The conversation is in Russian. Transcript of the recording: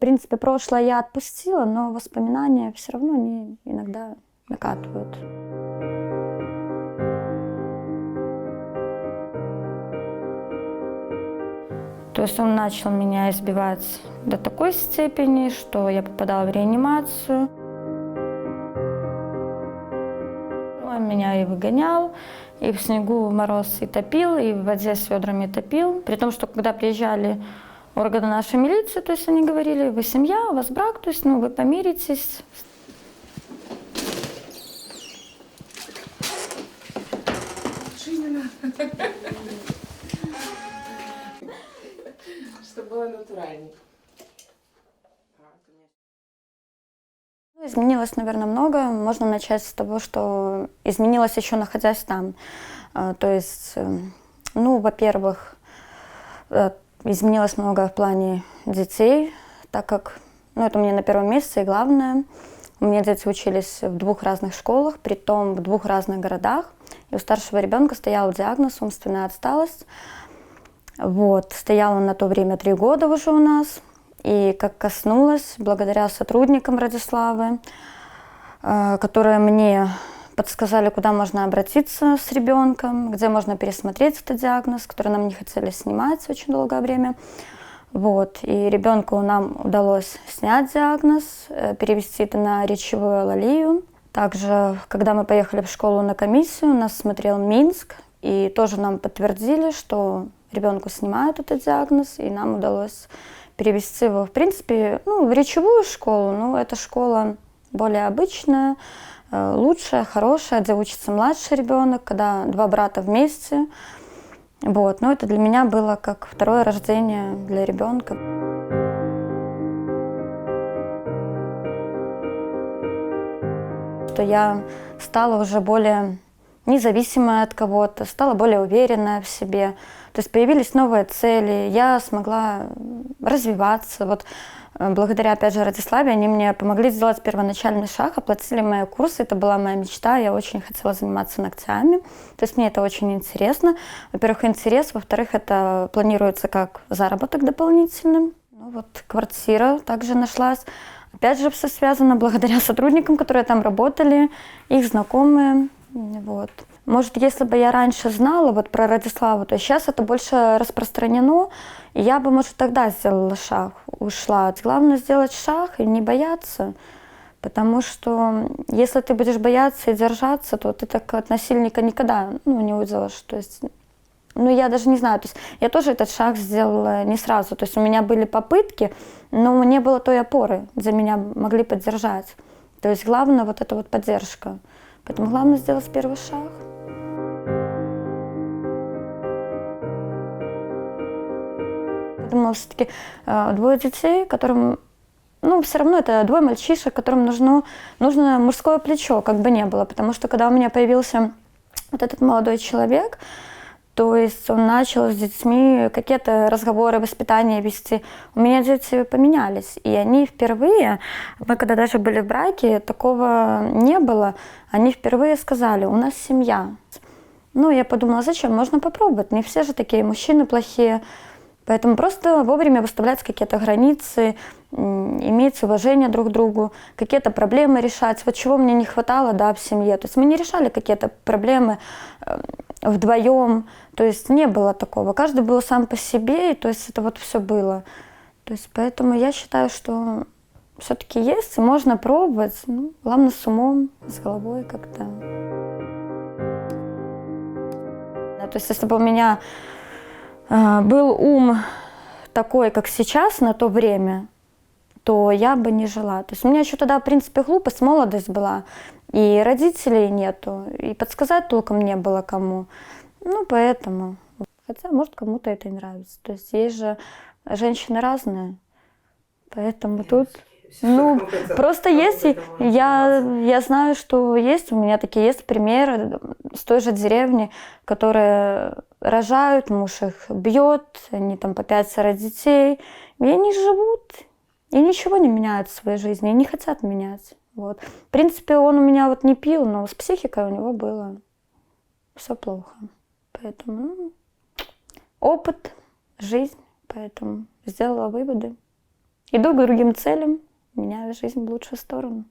принципе, прошлое я отпустила, но воспоминания все равно они иногда накатывают. То есть он начал меня избивать до такой степени, что я попадала в реанимацию. Он меня и выгонял, и в снегу, в мороз и топил, и в воде с ведрами топил. При том, что когда приезжали органы нашей милиции, то есть они говорили, вы семья, у вас брак, то есть вы помиритесь. Чтобы было натуральнее. Изменилось, наверное, много. Можно начать с того, что изменилось еще находясь там. То есть, во-первых, изменилось много в плане детей, так как, это у меня на первом месте и главное. У меня дети учились в 2 разных школах, притом в 2 разных городах. И у старшего ребенка стоял диагноз умственная отсталость. Стоял он на то время 3 года уже у нас. И как коснулось, благодаря сотрудникам Радиславы, которые мне подсказали, куда можно обратиться с ребенком, где можно пересмотреть этот диагноз, который нам не хотели снимать очень долгое время. И ребенку нам удалось снять диагноз, перевести это на речевую алалию. Также, когда мы поехали в школу на комиссию, нас смотрел Минск, и тоже нам подтвердили, что ребенку снимают этот диагноз, и нам удалось перевести его, в принципе, в речевую школу. Эта школа более обычная, лучшая, хорошая, где учится младший ребенок, когда 2 брата вместе. Это для меня было как 2-е рождение для ребенка. Что я стала уже более независимая от кого-то, стала более уверенная в себе. То есть появились новые цели, я смогла развиваться. Благодаря, опять же, Радиславе, они мне помогли сделать первоначальный шаг, оплатили мои курсы. Это была моя мечта, я очень хотела заниматься ногтями. То есть мне это очень интересно. Во-первых, интерес, во-вторых, это планируется как заработок дополнительный. Квартира также нашлась. Опять же, все связано благодаря сотрудникам, которые там работали, их знакомые. Может, если бы я раньше знала про Радиславу, то сейчас это больше распространено, и я бы, может, тогда сделала шаг, ушла. Главное сделать шаг и не бояться, потому что если ты будешь бояться и держаться, то ты так от насильника никогда не уйдешь. То есть, я даже не знаю, то есть я тоже этот шаг сделала не сразу. То есть у меня были попытки, но не было той опоры, где меня могли поддержать. То есть главное эта поддержка. Поэтому главное сделать первый шаг. Подумала, все-таки 2 детей, которым, все равно это 2 мальчишек, которым нужно мужское плечо, как бы не было. Потому что когда у меня появился этот молодой человек, то есть он начал с детьми какие-то разговоры, воспитание вести. У меня дети поменялись, и они впервые, мы когда даже были в браке, такого не было, они впервые сказали, у нас семья. Я подумала, зачем, можно попробовать, не все же такие мужчины плохие. Поэтому просто вовремя выставлять какие-то границы, иметь уважение друг к другу, какие-то проблемы решать. Чего мне не хватало, в семье. То есть мы не решали какие-то проблемы вдвоем, то есть не было такого. Каждый был сам по себе, и то есть это все было. То есть поэтому я считаю, что все-таки есть, и можно пробовать, главное с умом, с головой как-то. То есть если бы у меня был ум такой, как сейчас, на то время, то я бы не жила. То есть у меня еще тогда, в принципе, глупость, молодость была, и родителей нету, и подсказать толком не было кому. Поэтому. Хотя, может, кому-то это и нравится. То есть есть же женщины разные, поэтому тут... просто есть, я знаю, что есть, у меня такие есть примеры с той же деревни, которые рожают, муж их бьет, они там по 5 детей, и они живут, и ничего не меняют в своей жизни, и не хотят менять. В принципе, он у меня не пил, но с психикой у него было все плохо. Поэтому опыт, жизнь, поэтому сделала выводы иду к другим целям, меняю жизнь в лучшую сторону.